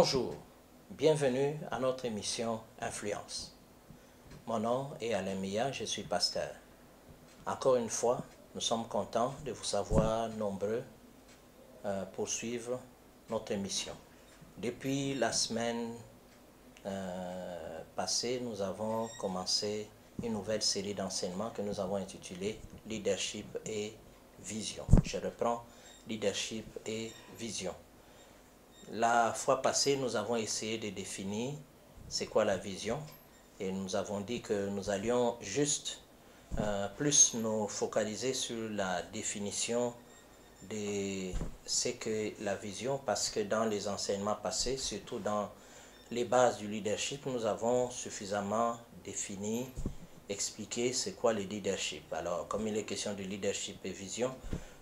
Bonjour, bienvenue à notre émission Influence. Mon nom est Alain Mia, je suis pasteur. Encore une fois, nous sommes contents de vous savoir nombreux pour suivre notre émission. Depuis la semaine passée, nous avons commencé une nouvelle série d'enseignements que nous avons intitulée Leadership et Vision. Je reprends, Leadership et Vision. La fois passée, nous avons essayé de définir c'est quoi la vision et nous avons dit que nous allions juste plus nous focaliser sur la définition de ce qu'est la vision, parce que dans les enseignements passés, surtout dans les bases du leadership, nous avons suffisamment défini, expliqué c'est quoi le leadership. Alors, comme il est question de leadership et vision,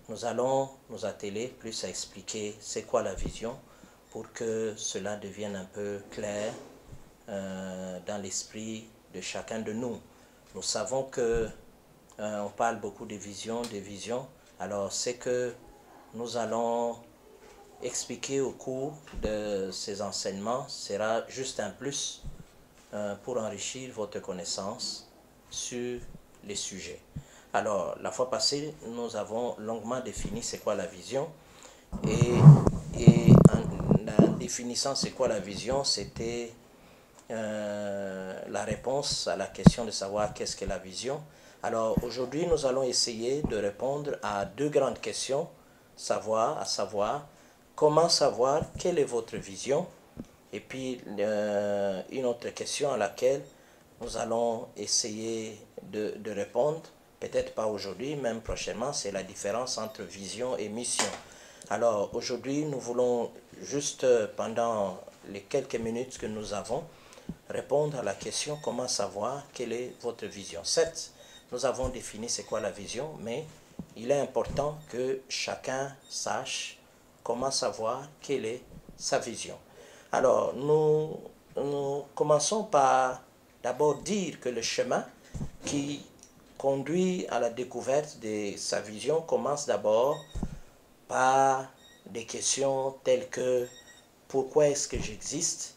nous allons nous atteler plus à expliquer c'est quoi la vision, pour que cela devienne un peu clair dans l'esprit de chacun de nous. Nous savons que on parle beaucoup de vision, alors ce que nous allons expliquer au cours de ces enseignements sera juste un plus pour enrichir votre connaissance sur les sujets. Alors, la fois passée, nous avons longuement défini c'est quoi la vision, et en définissant c'est quoi la vision, c'était la réponse à la question de savoir qu'est-ce que la vision. Alors aujourd'hui, nous allons essayer de répondre à deux grandes questions, à savoir comment savoir quelle est votre vision, et puis une autre question à laquelle nous allons essayer de répondre, peut-être pas aujourd'hui, même prochainement, c'est la différence entre vision et mission. Alors aujourd'hui, nous voulons juste pendant les quelques minutes que nous avons répondre à la question comment savoir quelle est votre vision. Certes, nous avons défini c'est quoi la vision, mais il est important que chacun sache comment savoir quelle est sa vision. Alors nous commençons par d'abord dire que le chemin qui conduit à la découverte de sa vision commence d'abord par des questions telles que pourquoi est-ce que j'existe,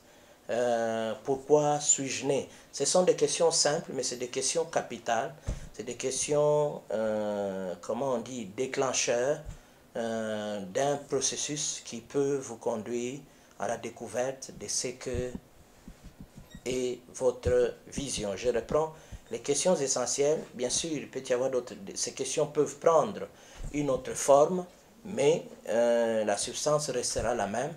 pourquoi suis-je né. Ce sont des questions simples, mais c'est des questions capitales, c'est des questions, comment on dit, déclencheurs d'un processus qui peut vous conduire à la découverte de ce que est votre vision. Je reprends les questions essentielles. Bien sûr, il peut y avoir d'autres, ces questions peuvent prendre une autre forme, mais la substance restera la même,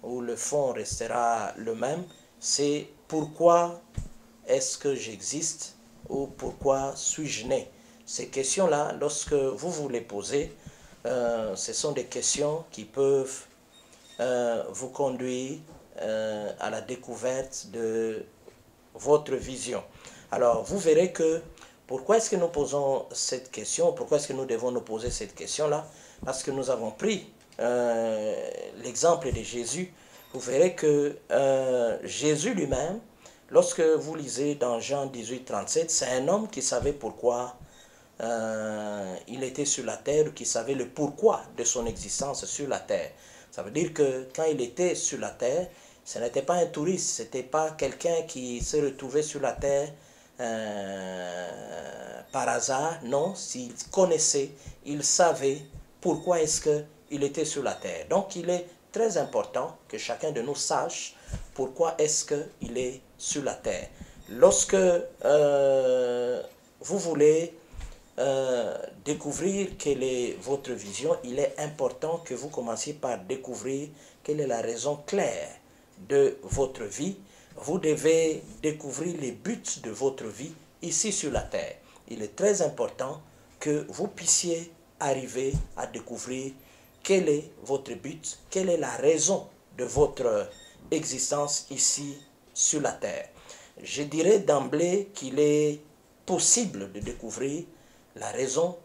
ou le fond restera le même. C'est pourquoi est-ce que j'existe, ou pourquoi suis-je né. Ces questions-là, lorsque vous les posez, ce sont des questions qui peuvent vous conduire à la découverte de votre vision. Alors, vous verrez que pourquoi est-ce que nous posons cette question, pourquoi est-ce que nous devons nous poser cette question-là? Parce que nous avons pris l'exemple de Jésus. Vous verrez que Jésus lui-même, lorsque vous lisez dans Jean 18, 37, c'est un homme qui savait pourquoi il était sur la terre, qui savait le pourquoi de son existence sur la terre. Ça veut dire que quand il était sur la terre, ce n'était pas un touriste, ce n'était pas quelqu'un qui s'est retrouvé sur la terre par hasard. Non, s'il connaissait, il savait pourquoi est-ce qu'il était sur la terre. Donc il est très important que chacun de nous sache pourquoi est-ce qu'il est sur la terre. Lorsque vous voulez découvrir quelle est votre vision, il est important que vous commenciez par découvrir quelle est la raison claire de votre vie. Vous devez découvrir les buts de votre vie ici sur la terre. Il est très important que vous puissiez arriver à découvrir quel est votre but, quelle est la raison de votre existence ici sur la terre. Je dirais d'emblée qu'il est possible de découvrir la raison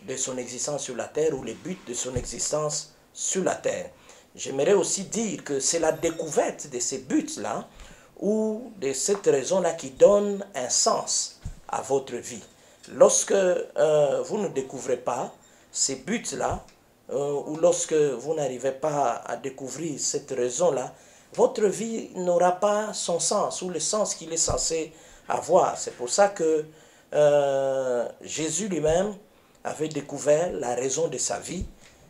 de son existence sur la terre, ou les buts de son existence sur la terre. J'aimerais aussi dire que c'est la découverte de ces buts-là, ou de cette raison-là, qui donne un sens à votre vie. Lorsque vous ne découvrez pas ces buts-là, ou lorsque vous n'arrivez pas à découvrir cette raison-là, votre vie n'aura pas son sens ou le sens qu'il est censé avoir. C'est pour ça que Jésus lui-même avait découvert la raison de sa vie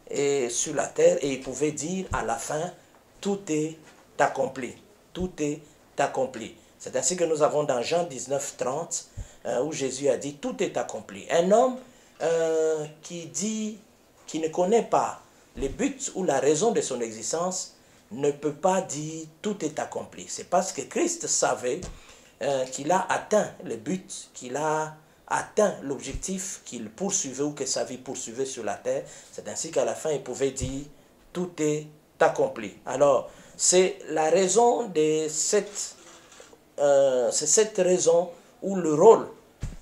et sur la terre et il pouvait dire à la fin, tout est accompli. Tout est accompli. C'est ainsi que nous avons dans Jean 19, 30, où Jésus a dit, tout est accompli. Un homme qui ne connaît pas le but ou la raison de son existence, ne peut pas dire tout est accompli. C'est parce que Christ savait qu'il a atteint le but, qu'il a atteint l'objectif qu'il poursuivait ou que sa vie poursuivait sur la terre. C'est ainsi qu'à la fin, il pouvait dire tout est accompli. Alors, c'est la raison de cette raison où le rôle,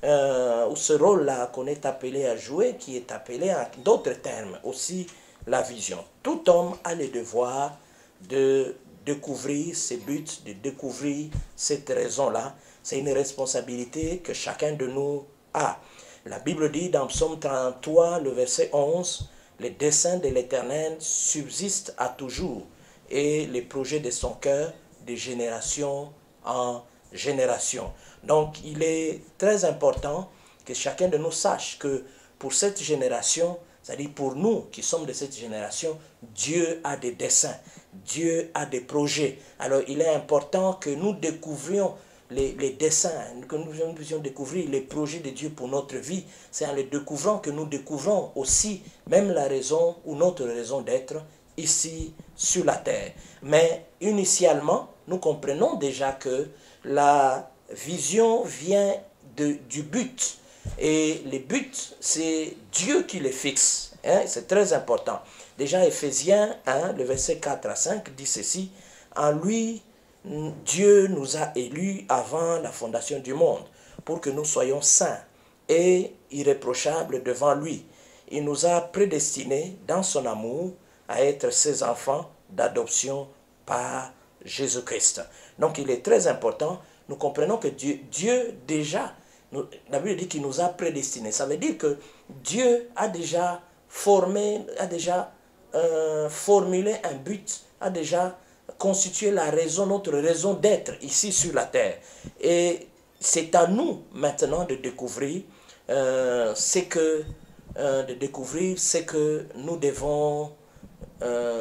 où ce rôle-là qu'on est appelé à jouer, qui est appelé en d'autres termes aussi la vision. Tout homme a le devoir de découvrir ses buts, de découvrir cette raison-là. C'est une responsabilité que chacun de nous a. La Bible dit dans Psaume 33, le verset 11, « Les desseins de l'Éternel subsistent à toujours, et les projets de son cœur de génération en génération. » Donc, il est très important que chacun de nous sache que pour cette génération, c'est-à-dire pour nous qui sommes de cette génération, Dieu a des desseins, Dieu a des projets. Alors, il est important que nous découvrions les desseins, que nous puissions découvrir les projets de Dieu pour notre vie. C'est en les découvrant que nous découvrons aussi même la raison ou notre raison d'être ici sur la terre. Mais initialement, nous comprenons déjà que la vision vient du but. Et les buts, c'est Dieu qui les fixe. Hein? C'est très important. Déjà, Éphésiens 1, le verset 4 à 5 dit ceci. En lui, Dieu nous a élus avant la fondation du monde pour que nous soyons saints et irréprochables devant lui. Il nous a prédestinés dans son amour à être ses enfants d'adoption par Jésus-Christ. Donc il est très important, nous comprenons que Dieu déjà, la Bible dit qu'il nous a prédestinés. Ça veut dire que Dieu a déjà formé, formulé un but, a déjà constitué la raison, notre raison d'être ici sur la terre. Et c'est à nous maintenant de découvrir ce que nous devons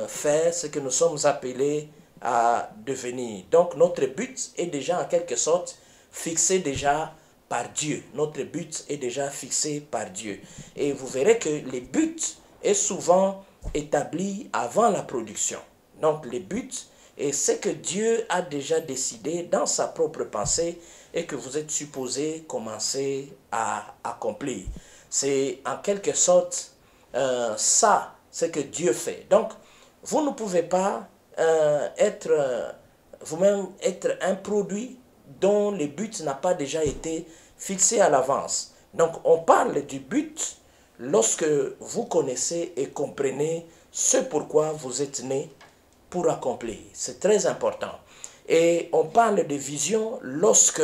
faire, ce que nous sommes appelés à devenir. Donc notre but est déjà en quelque sorte fixé déjà par Dieu. Notre but est déjà fixé par Dieu. Et vous verrez que les buts est souvent établi avant la production. Donc les buts est ce que Dieu a déjà décidé dans sa propre pensée et que vous êtes supposé commencer à accomplir. C'est en quelque sorte ça, ce que Dieu fait. Donc, vous ne pouvez pas vous-même être un produit dont le but n'a pas déjà été fixé à l'avance. Donc, on parle du but lorsque vous connaissez et comprenez ce pourquoi vous êtes né pour accomplir. C'est très important. Et on parle de vision lorsque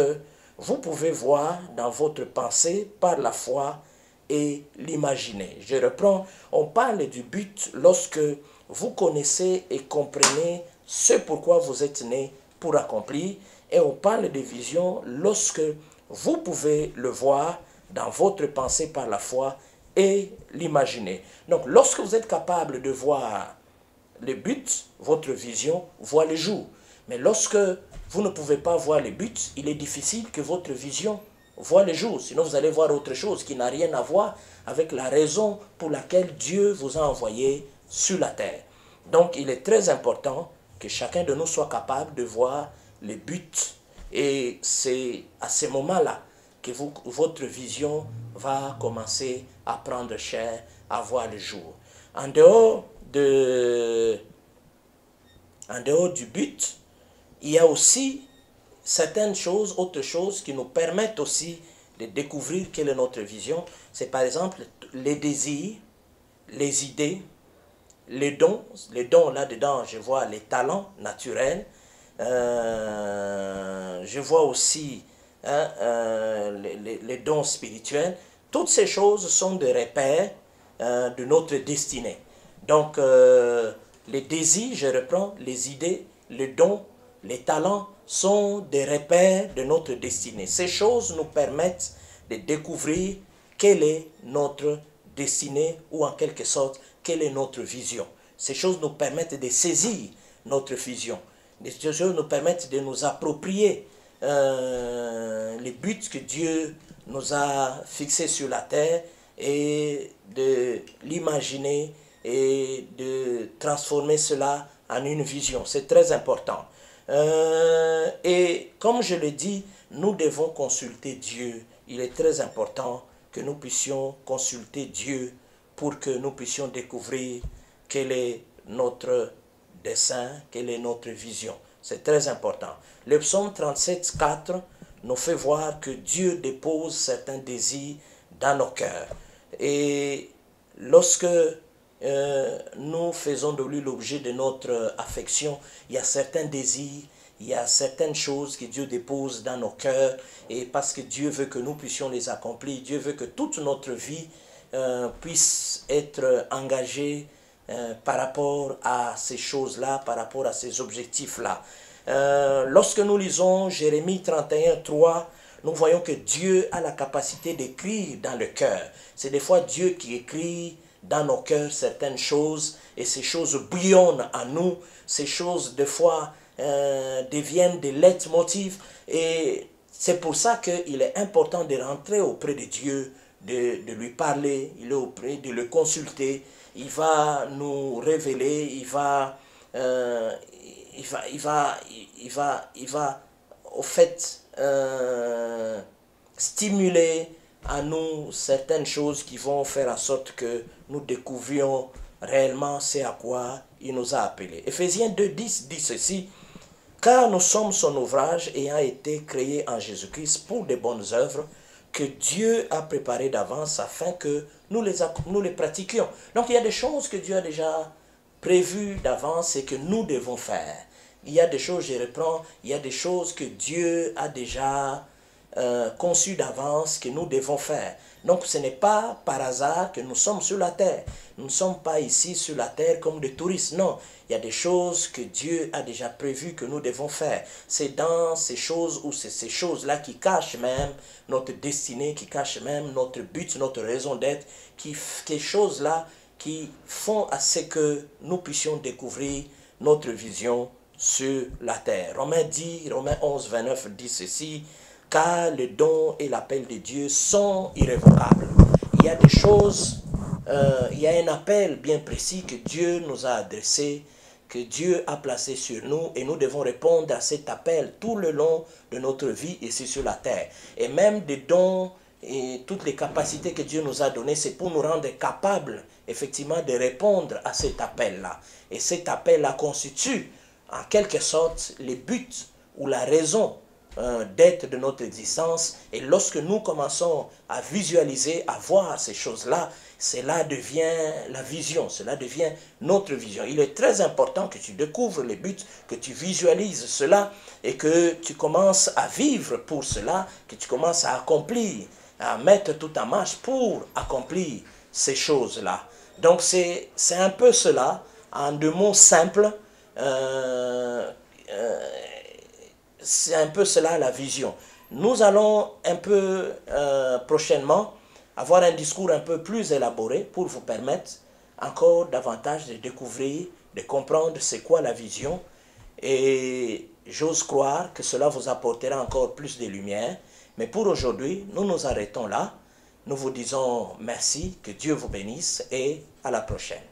vous pouvez voir dans votre pensée par la foi et l'imaginer. Je reprends, on parle du but lorsque vous connaissez et comprenez ce pourquoi vous êtes né pour accomplir. Et on parle de vision lorsque vous pouvez le voir dans votre pensée par la foi et l'imaginer. Donc, lorsque vous êtes capable de voir le but, votre vision voit le jour. Mais lorsque vous ne pouvez pas voir le but, il est difficile que votre vision voit le jour. Sinon, vous allez voir autre chose qui n'a rien à voir avec la raison pour laquelle Dieu vous a envoyé sur la terre. Donc, il est très important que chacun de nous soit capable de voir le but. Et c'est à ce moment-là que votre vision va commencer à prendre chair, à voir le jour. En dehors du but, il y a aussi certaines choses, autres choses qui nous permettent aussi de découvrir quelle est notre vision. C'est par exemple les désirs, les idées, les dons. Les dons, là-dedans, je vois les talents naturels. Je vois aussi les dons spirituels. Toutes ces choses sont des repères de notre destinée. Donc, les désirs, je reprends, les idées, les dons les talents sont des repères de notre destinée. Ces choses nous permettent de découvrir quelle est notre destinée ou en quelque sorte, quelle est notre vision. Ces choses nous permettent de saisir notre vision. Ces choses nous permettent de nous approprier les buts que Dieu nous a fixés sur la terre et de l'imaginer et de transformer cela en une vision. C'est très important. Et comme je le dis, nous devons consulter Dieu. Il est très important que nous puissions consulter Dieu pour que nous puissions découvrir quel est notre dessein, quelle est notre vision. C'est très important. Le psaume 37, 4 nous fait voir que Dieu dépose certains désirs dans nos cœurs. Et lorsque nous faisons de lui l'objet de notre affection, il y a certains désirs, il y a certaines choses que Dieu dépose dans nos cœurs, et parce que Dieu veut que nous puissions les accomplir, Dieu veut que toute notre vie puisse être engagée par rapport à ces choses-là, par rapport à ces objectifs-là. Lorsque nous lisons Jérémie 31, 3, nous voyons que Dieu a la capacité d'écrire dans le cœur. C'est des fois Dieu qui écrit dans nos cœurs certaines choses, et ces choses bouillonnent en nous, ces choses des fois deviennent des leitmotifs, et c'est pour ça qu'il est important de rentrer auprès de Dieu, de lui parler, il est auprès de le consulter, il va nous révéler, il va au fait stimuler à nous certaines choses qui vont faire en sorte que nous découvrions réellement ce à quoi il nous a appelés. Éphésiens 2:10 dit ceci: car nous sommes son ouvrage ayant été créés en Jésus-Christ pour de bonnes œuvres que Dieu a préparées d'avance afin que nous les pratiquions. Donc il y a des choses que Dieu a déjà prévues d'avance et que nous devons faire. Il y a des choses, je reprends, il y a des choses que Dieu a déjà conçues d'avance que nous devons faire. Donc ce n'est pas par hasard que nous sommes sur la terre. Nous ne sommes pas ici sur la terre comme des touristes. Non, il y a des choses que Dieu a déjà prévues que nous devons faire. C'est dans ces choses ou c'est ces choses-là qui cachent même notre destinée, qui cachent même notre but, notre raison d'être, ces choses-là qui font à ce que nous puissions découvrir notre vision sur la terre. Romains 11, 29 dit ceci: car le don et l'appel de Dieu sont irrévocables. Il y a des choses, il y a un appel bien précis que Dieu nous a adressé, que Dieu a placé sur nous, et nous devons répondre à cet appel tout le long de notre vie ici sur la terre. Et même des dons et toutes les capacités que Dieu nous a données, c'est pour nous rendre capables effectivement de répondre à cet appel-là. Et cet appel-là constitue en quelque sorte les buts ou la raison d'être de notre existence. Et lorsque nous commençons à visualiser, à voir ces choses-là, cela devient la vision, cela devient notre vision. Il est très important que tu découvres les buts, que tu visualises cela et que tu commences à vivre pour cela, que tu commences à accomplir, à mettre tout en marche pour accomplir ces choses-là. Donc c'est un peu cela, en deux mots simples, c'est un peu cela la vision. Nous allons un peu prochainement avoir un discours un peu plus élaboré pour vous permettre encore davantage de découvrir, de comprendre c'est quoi la vision, et j'ose croire que cela vous apportera encore plus de lumière. Mais pour aujourd'hui, nous nous arrêtons là. Nous vous disons merci, que Dieu vous bénisse et à la prochaine.